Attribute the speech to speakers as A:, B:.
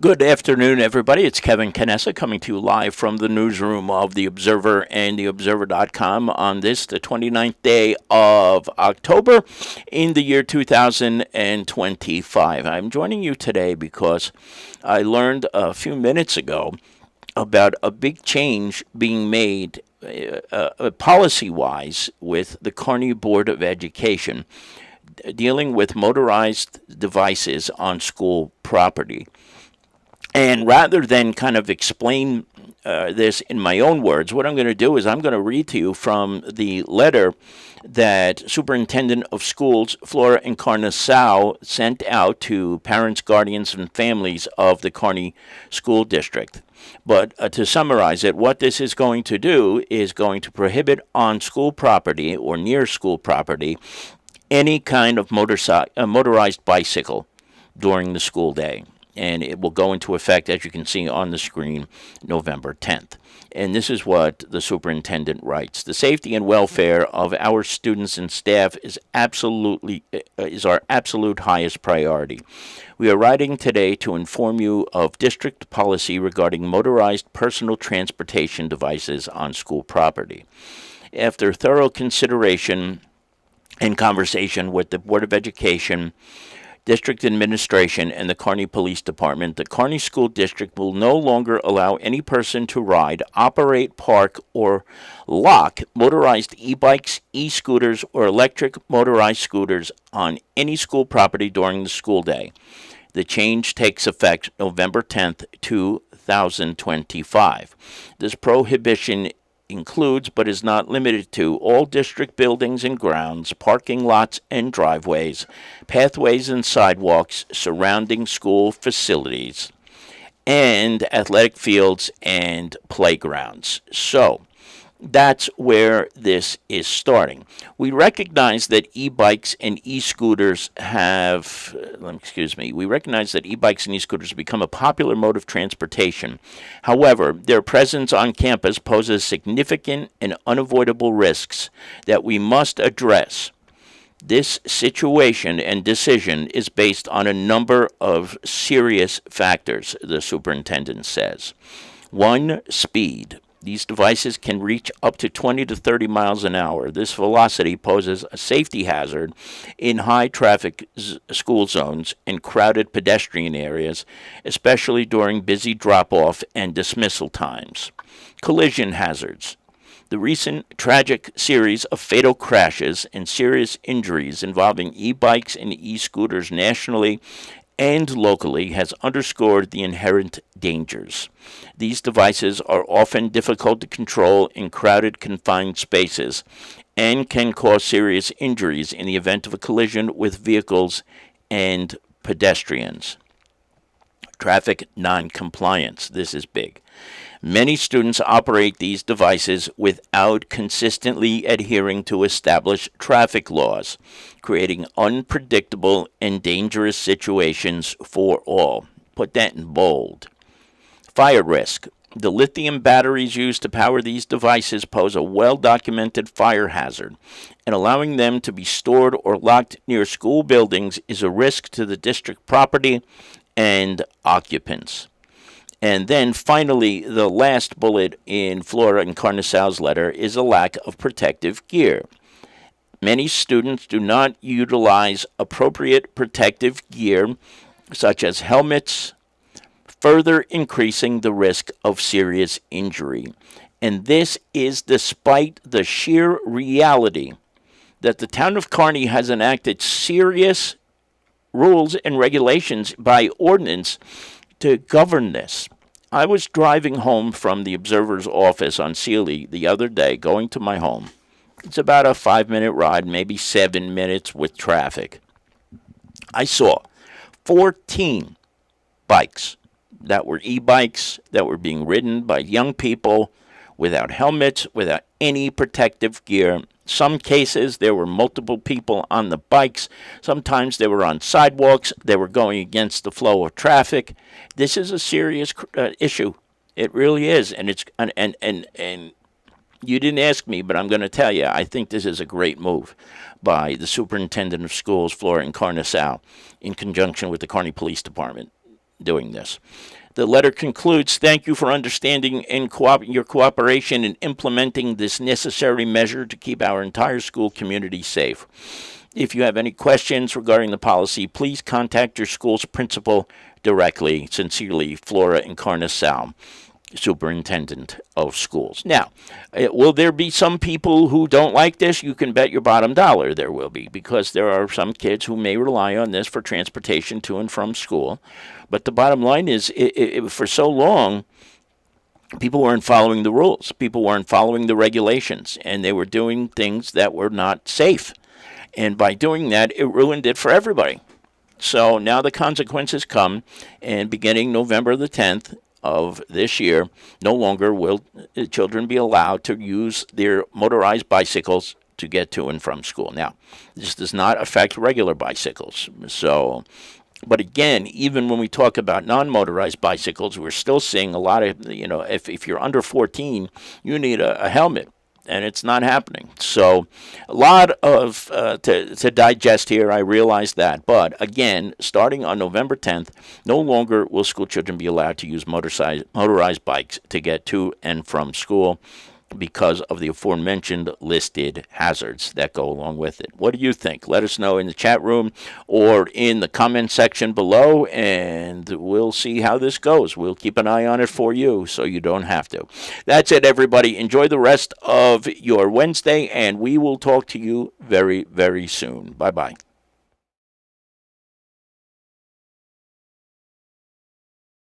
A: Good afternoon, everybody. It's Kevin Canessa coming to you live from the newsroom of The Observer and TheObserver.com on this, the 29th day of October in the year 2025. I'm joining you today because I learned a few minutes ago about a big change being made policy-wise with the Kearny Board of Education dealing with motorized devices on school property. And rather than kind of explain this in my own words, what I'm going to do is I'm going to read to you from the letter that Superintendent of Schools Flora Encarnação sent out to parents, guardians, and families of the Kearny School District. But to summarize it, what this is going to do is going to prohibit on school property or near school property any kind of motorized bicycle during the school day. And it will go into effect, as you can see on the screen, November 10th. And this is what the superintendent writes. The safety and welfare of our students and staff is our absolute highest priority. We are writing today to inform you of district policy regarding motorized personal transportation devices on school property. After thorough consideration and conversation with the Board of Education, District Administration, and the Kearny Police Department, the Kearny School District will no longer allow any person to ride, operate, park, or lock motorized e-bikes, e-scooters, or electric motorized scooters on any school property during the school day. The change takes effect November 10th, 2025. This prohibition includes, but is not limited to, all district buildings and grounds, parking lots and driveways, pathways and sidewalks surrounding school facilities, and athletic fields and playgrounds. So, that's where this is starting. We recognize that e-bikes and e-scooters have become a popular mode of transportation. However, their presence on campus poses significant and unavoidable risks that we must address. This situation and decision is based on a number of serious factors, the superintendent says. 1, speed. These devices can reach up to 20 to 30 miles an hour. This velocity poses a safety hazard in high-traffic school zones and crowded pedestrian areas, especially during busy drop-off and dismissal times. Collision hazards. The recent tragic series of fatal crashes and serious injuries involving e-bikes and e-scooters nationally and locally has underscored the inherent dangers. These devices are often difficult to control in crowded, confined spaces and can cause serious injuries in the event of a collision with vehicles and pedestrians. Traffic noncompliance. This is big. Many students operate these devices without consistently adhering to established traffic laws, creating unpredictable and dangerous situations for all. Put that in bold. Fire risk. The lithium batteries used to power these devices pose a well-documented fire hazard, and allowing them to be stored or locked near school buildings is a risk to the district property and occupants. And then finally, the last bullet in Flora Encarnação's letter is a lack of protective gear. Many students do not utilize appropriate protective gear, such as helmets, further increasing the risk of serious injury. And this is despite the sheer reality that the town of Kearny has enacted serious rules and regulations by ordinance to govern this. I was driving home from the Observer's office on Sealy the other day, going to my home. It's about a 5-minute ride, maybe 7 minutes with traffic. I saw 14 bikes that were e-bikes that were being ridden by young people without helmets, without any protective gear. Some cases, there were multiple people on the bikes. Sometimes they were on sidewalks. They were going against the flow of traffic. This is a serious issue. It really is. And it's and you didn't ask me, but I'm going to tell you, I think this is a great move by the superintendent of schools, Flora Encarnação, in conjunction with the Kearny Police Department. doing this. The letter concludes, thank you for understanding and your cooperation in implementing this necessary measure to keep our entire school community safe. If you have any questions regarding the policy, please contact your school's principal directly. Sincerely, Flora Encarnação, Superintendent of Schools. Now, will there be some people who don't like this? You can bet your bottom dollar there will be, because there are some kids who may rely on this for transportation to and from school. But the bottom line is, for so long, people weren't following the rules. People weren't following the regulations, and they were doing things that were not safe. And by doing that, it ruined it for everybody. So now the consequences come, and beginning November the 10th of this year, no longer will children be allowed to use their motorized bicycles to get to and from school. Now, this does not affect regular bicycles. But again, even when we talk about non-motorized bicycles, we're still seeing a lot of, if you're under 14, you need a helmet. And it's not happening. So a lot of to digest here, I realize that. But again, starting on November 10th, no longer will school children be allowed to use motorized bikes to get to and from school, because of the aforementioned listed hazards that go along with it. What do you think? Let us know in the chat room or in the comment section below, and we'll see how this goes. We'll keep an eye on it for you so you don't have to. That's it, everybody. Enjoy the rest of your Wednesday, and we will talk to you very, very soon. Bye-bye.